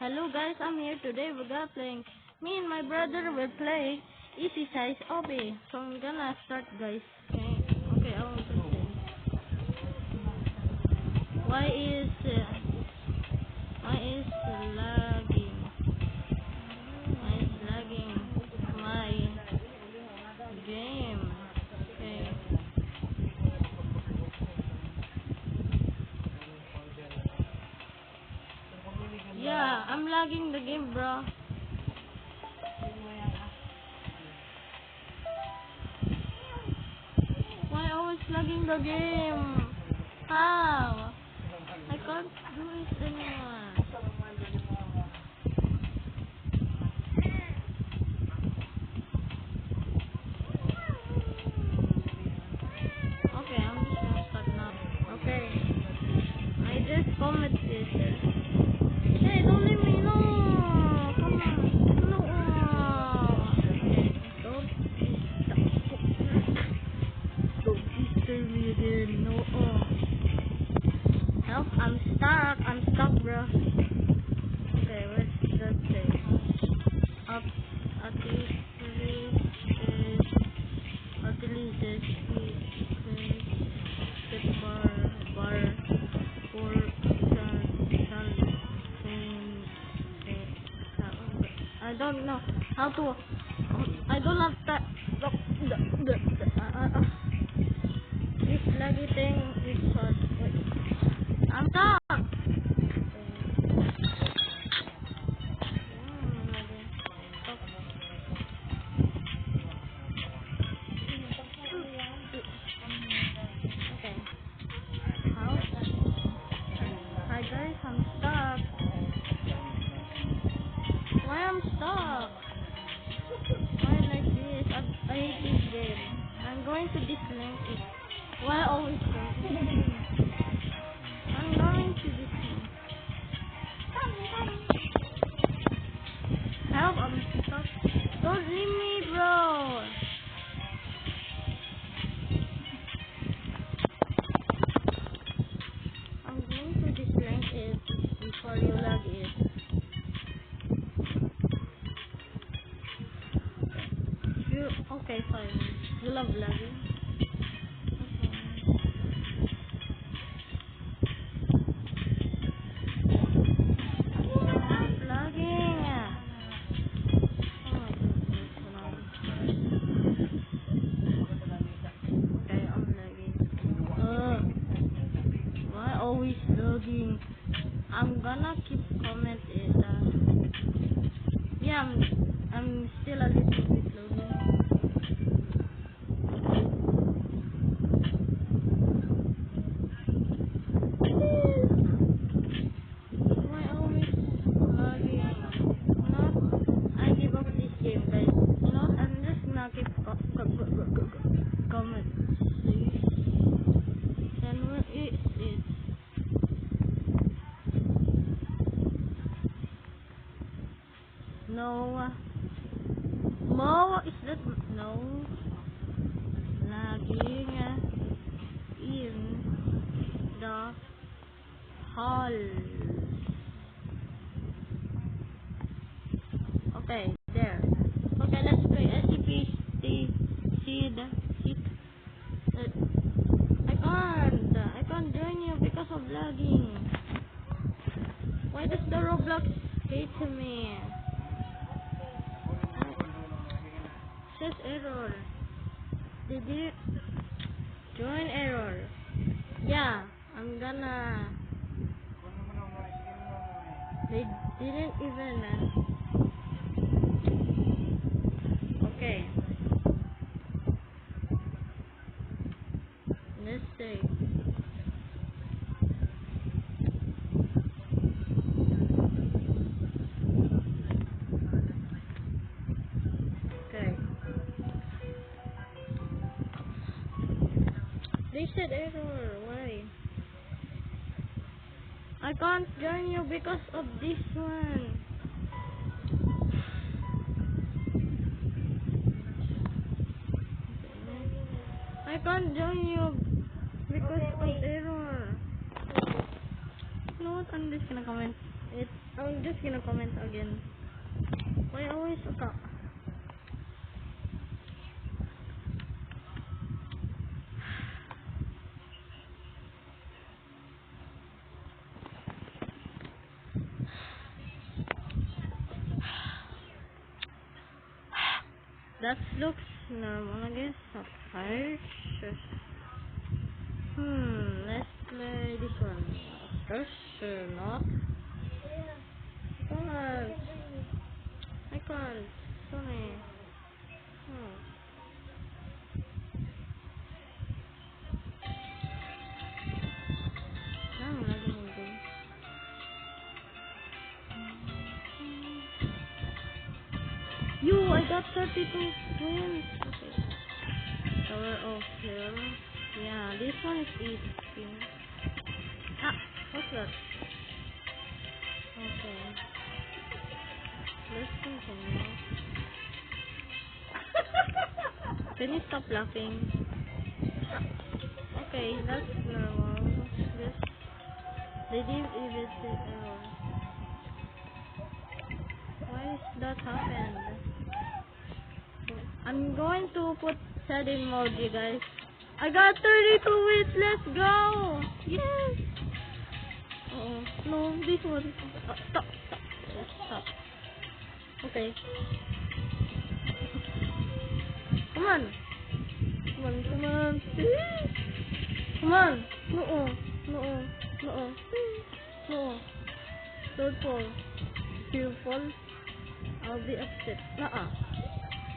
Hello guys, I'm here today. We're gonna playing. Me and my brother will play easy size obby. So I'm gonna start, guys. Okay, I want to say. Why is lagging? Why is lagging my game? Okay. Yeah, I'm lagging the game, bro. Why always lagging the game? How? I can't do it anymore. Okay, I'm just gonna start now. Okay. I just comment this. Hey, don't leave me, no! Come on. No! Don't disturb me again. No. Help, I'm stuck, bro. Okay, what's that say? Up, at least skip bar, for, I don't know how to, I don't have that, this laggy thing is hard. Wait, I'm stuck! Okay. How? Hi guys, I'm stuck. Why I'm stuck? Why like this? I hate this game. I'm going to dislink it. Why always so? I'm going to dislink. Help, I'm stuck. Don't leave me, bro. I'm going to dislink it before you lag it. Okay, fine. You love lagging. Stop lagging. Okay, I'm lagging. Why always lagging? I'm gonna keep comment it. Yeah, I'm still a little bit lagging. Why always lagging? I give up this game, guys. I'm just gonna keep comment. Then what is it? No. Mo, is that no? Lagging in the hall. Okay, there. Okay, let's play SCP seed. I can't join you because of lagging. Why does the Roblox hate me? Says error. Did you join error? Yeah, I'm gonna. They didn't even. Okay. Let's see. Okay. They said error. Why? I can't join you because of this one. I can't join you because of error. You know what? I'm just gonna comment it. I'm just gonna comment again. Why always attack? That looks normal, I guess. At first. Let's play this one. First, not. I can't. Sorry. Hmm. I'm not gonna do. I got 32 wins. Okay. Tower of Hill. Yeah, this one is easy. Ah, what's that? Okay. Let's continue. Can you stop laughing? Okay, that's normal. Just they didn't even say error. Why is that happened? I'm going to put sad emoji, guys. I got 32 wins. Let's go. Yes. Oh no, this one. Stop. Yes, stop. Okay. Come on. Come on. Come on. No. No. No. No. Don't fall. If you fall, I'll be upset.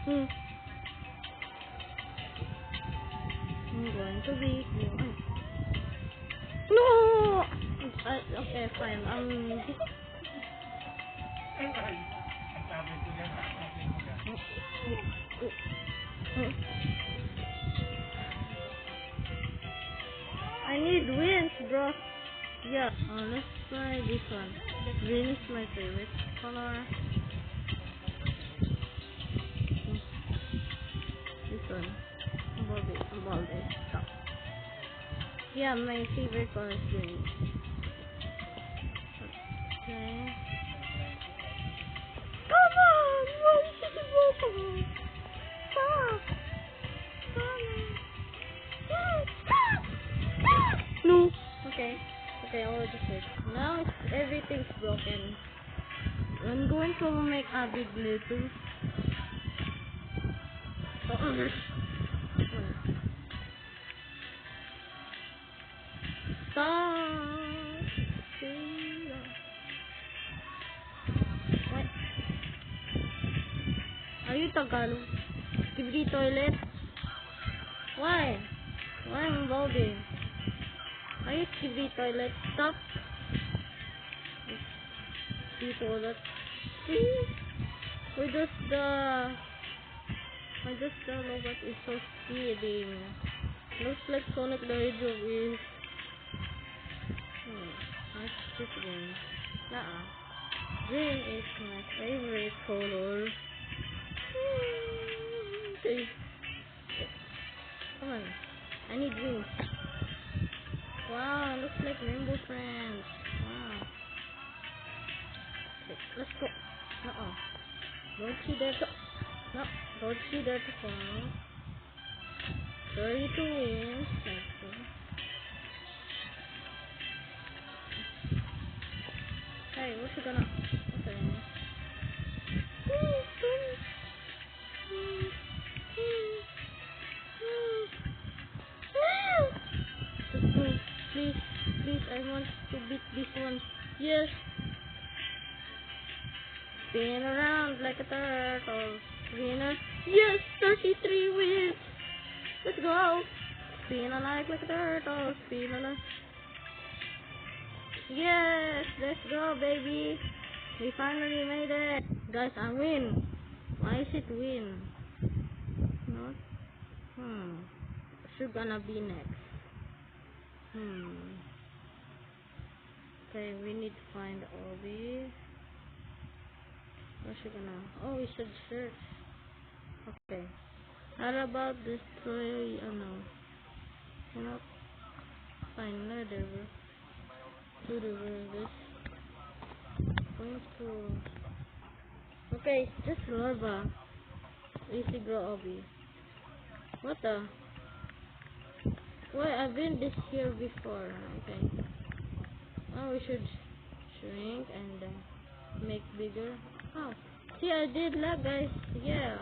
Hmm. I'm going to be. No. Okay, fine. I need wins, bro. Yeah. Let's try this one. Green is my favorite color. This one. Balde. Stop. Yeah, my favorite color is green. Okay. Come on! Why is it broken? Stop! Stop! No. Okay. Okay, I'll just wait. Now everything's broken. I'm going to make a big little. Stop! What? Are you Tagalog? Skibidi toilet? Why? Why am I involving? Are you Skibidi toilet? Stop! Skibidi toilet. Why does the robot is so speeding? Looks like Sonic the Hedgehog is. Let's this game. Green is my favorite color. Okay. Come on. I need wings. Wow, looks like Rainbow Friends. Wow. Okay, let's go. Don't see that. No, don't see that phone. 32 wins. Hey, what's it gonna? Okay. Let's go. Please, I want to beat this one. Yes. Spin around like a turtle. Winner. Yes, 33 wins. Let's go. Spin like a turtle. Spin alive. Yes, let's go, baby. We finally made it. Guys, I win. Why is it win? Not? Who's gonna be next? Okay, we need to find Obi. What's she gonna? Oh, we should search. Okay. How about destroy? Cannot find another. Do the this. going to... Okay, it's just larva. Easy grow obi. What the? Why, I've been this here before. Okay. Oh, we should shrink and make bigger. Oh, see, I did that, guys. Yeah.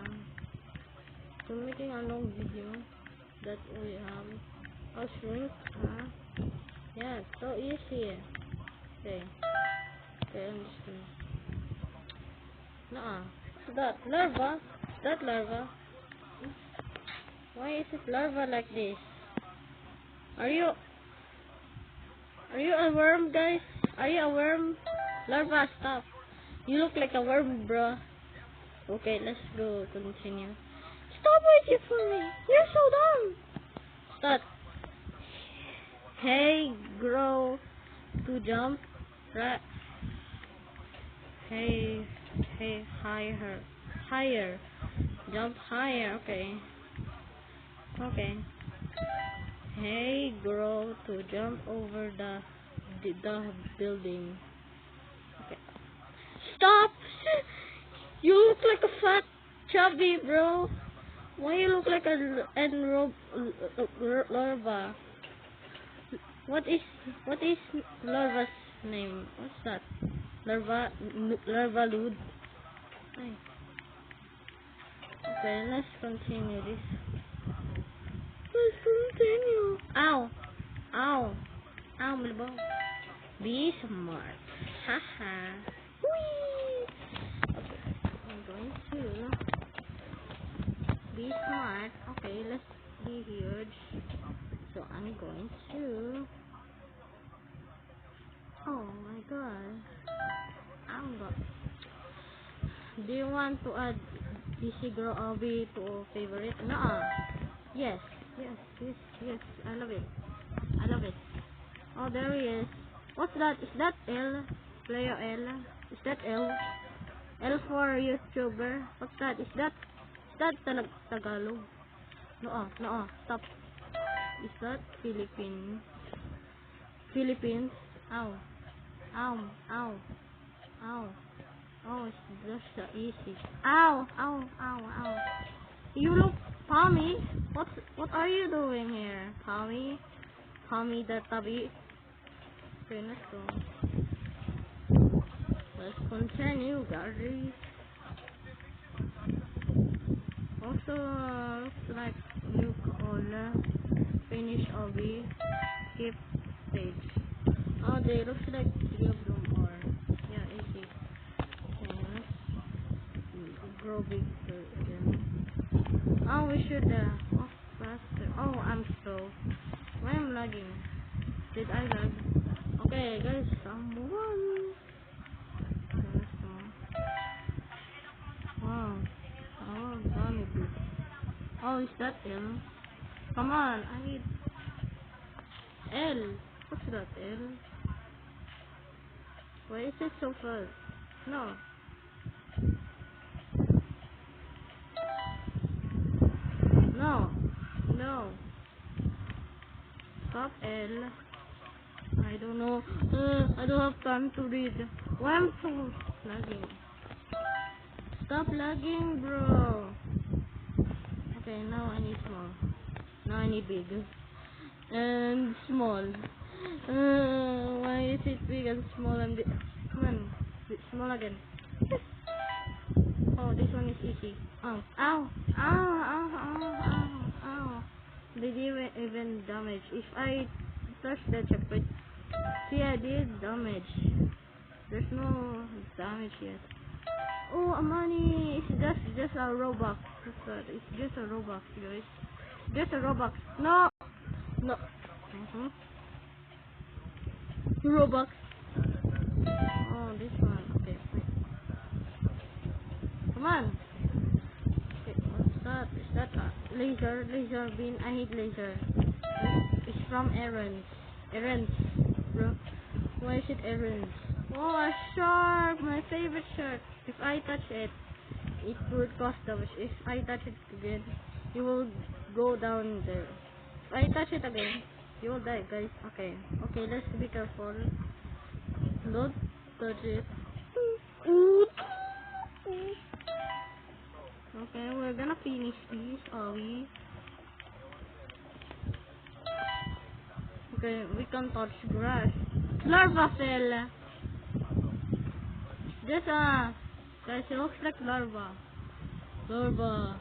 So making a long video that we have. I'll shrink. Yeah, it's so easy. Okay. Okay, I'm just gonna... Nuh-uh. What's that? Larva? Is that larva? Why is it larva like this? Are you a worm, guys? Are you a worm? Larva, stop. You look like a worm, bro. Okay, let's go continue. Stop waiting for me. You're so dumb. Start. Hey, grow to jump. Right. Hey, higher. Jump higher. Okay. Okay. Hey, grow to jump over the building. Okay. Stop! You look like a fat, chubby, bro. Why you look like a larva? What is larva's name? What's that? Larva Lude. Okay, let's continue this. Let's continue. Ow! Ow! Ow, malabong. Be smart. Haha. Whee! Okay, I'm going to be smart. Okay, let's be huge. So I'm going to... Oh my god. I'm going... Do you want to add DC Grow Obi to favorite? No. Yes. I love it. Oh, there he is. What's that? Is that L? Player L? Is that L? L for YouTuber? What's that? Is that Tagalog? No. Stop. Is that Philippines? Ow. Oh, it's just so easy. Ow. You look, Tommy. What are you doing here, Tommy? Tommy the Tabi. Okay, let's go. Let's continue, guys. Also, looks like new caller. Finish Obi. Skip stage. Oh, they looks like three of them are. Yeah, easy. Okay, let's grow bigger again. Oh, we should walk faster. Oh, I'm slow. Why am lagging? Did I lag? Okay, guys, someone. Okay, let's go. Wow. Oh, damn it. Oh, is that L? Come on, I need L. What's that, L? Why is it so fast? No. Stop L. I don't know. I don't have time to read. Why am I so lagging? Stop lagging, bro. Okay, now I need small. Now I need big. And small. Why is it big and small and big? Come on. Small again. Oh, this one is easy. Ow. Did you even damage? If I touch the checkpoint, see, I did damage. There's no damage yet. Oh, money! It's just a Robux. It's just a Robux, guys. Just a Robux. No. Robux. Oh, this one. Okay, wait. Come on. Okay, what's that? Is that a laser beam? I hate laser. It's from errands, bro. Why is it errands? Oh, a shark! My favorite shark. If I touch it, it would cost damage. If I touch it again, you will go down there. If I touch it again, you will die, guys. Okay, let's be careful. Don't touch it. we? Okay, we can touch grass. Larva fell. Just guys, it looks like larva. Larva.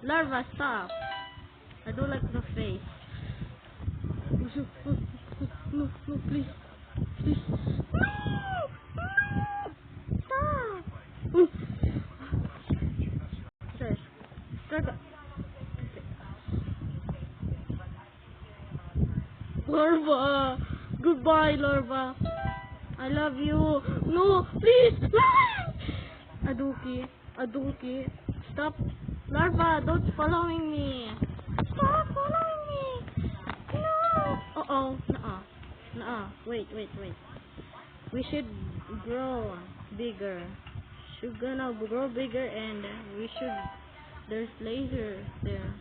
Larva, stop. I don't like the face. No, please. Please. No! Stop! Okay. Larva! Goodbye, larva. I love you. No, please! Aduki. Stop. Larva, don't following me. Stop following me. No. Uh-oh. Nuh-uh. Wait. We should grow bigger. Should gonna grow bigger and we should... There's laser there.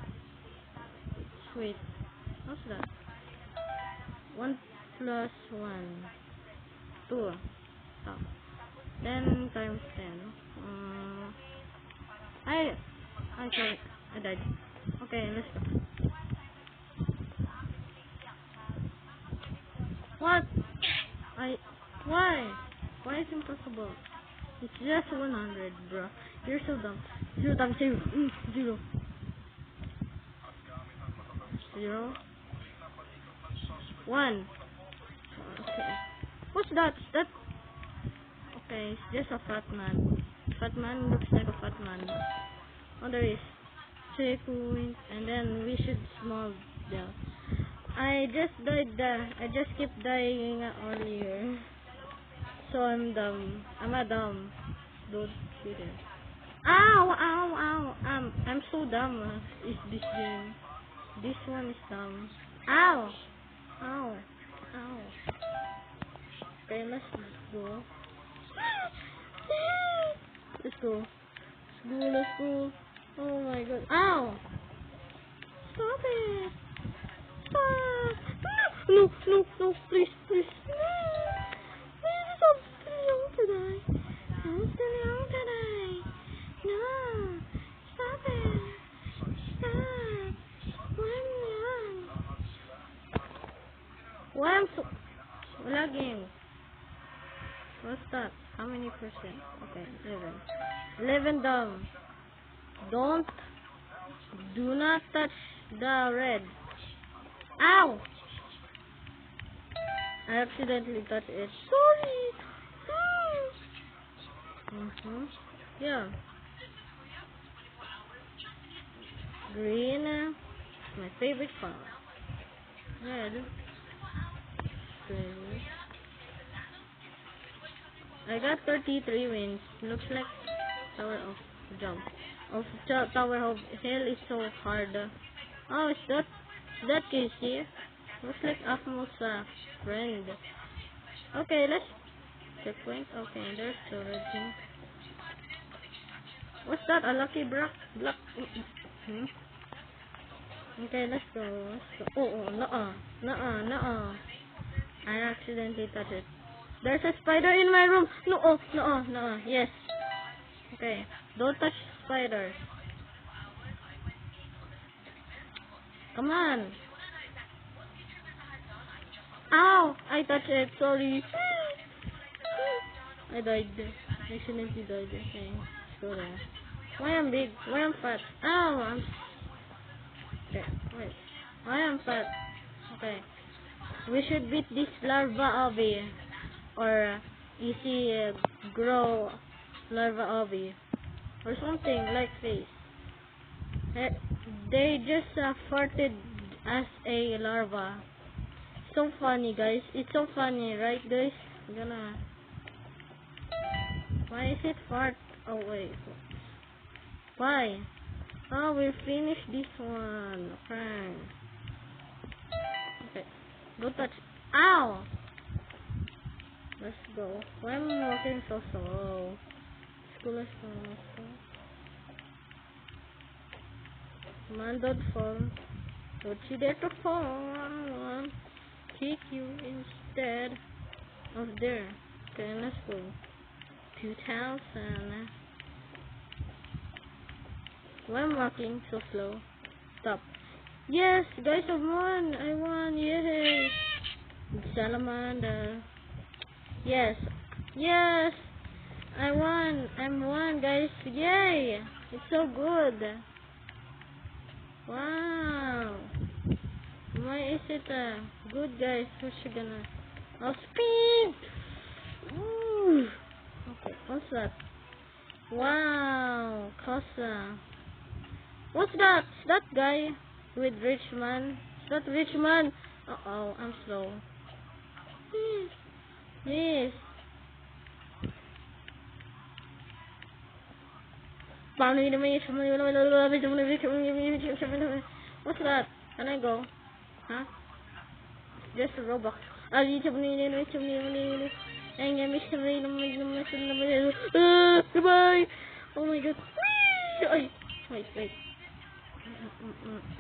Wait. What's that? 1 plus 1. 2. Stop. 10 times 10. Sorry. I died. Okay, let's go. What? Why? Why is it impossible? It's just 100, bro. You're so dumb. 0 times 0. 0. 0. 1. Okay. What's that? Okay, it's just a fat man. Fat man looks like a fat man. Oh, there is checkpoint, and then we should small down. I just died there. I just kept dying earlier. So I'm dumb. I'm a dumb. Don't shoot it. Ow! I'm so dumb. Is this game? This one is dumb. Ow! Okay, let's go. Let's go. Oh my god. Ow! Stop it! Stop! No, please. No! Please, I'm young to die. No! Stop it! Stop! I'm young. Why I'm so... lagging? What's that? How many percent? Okay, 11 dumb. Do not touch the red. Ow! I accidentally touched it. Sorry! Yeah. Green. My favorite color. Red. Green. I got 33 wins. Looks like Tower of Jump. Tower of Hell is so hard. Oh, is that Casey? Looks like Akmo's friend. Okay, let's checkpoint. Okay, there's the red thing. What's that? A lucky block? Okay, let's go. Oh, no. I accidentally touched it. There's a spider in my room. No. Yes. Okay, don't touch spiders. Come on. Ow! I touched it. Sorry. I died. Accidentally died. Okay, let's go there. Why I'm big? Why I'm fat? Ow! Okay, wait. Why I'm fat? Okay. We should beat this larva obby. Or easy grow larva obby. Or something like this. They just farted as a larva. So funny, guys. It's so funny, right, guys? Why is it fart? Oh, wait. Why? Oh, we finished this one. Okay. Go touch. Ow! Let's go. Why am I walking so slow? Let's go. Man, don't fall. Don't you dare to fall. I'll kick you instead of there. Okay, let's go. 2000. Why am I walking so slow? Stop. Yes, guys, I won. I won. Yay. Salamander. Yes. Yes. I won. I'm won, guys. Yay. It's so good. Wow. Why is it good, guys? What's she gonna... Oh, speed! Ooh. Okay, what's that? Wow. Cosa. What's that? Is that guy with rich man? Is that rich man? Uh-oh, I'm slow. Please. What's that? Can I go? Huh? Just a Robux. Goodbye. Oh my god. Wait.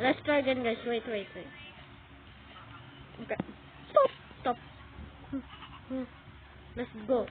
Let's try again, guys. Wait. Okay. Stop. Let's go.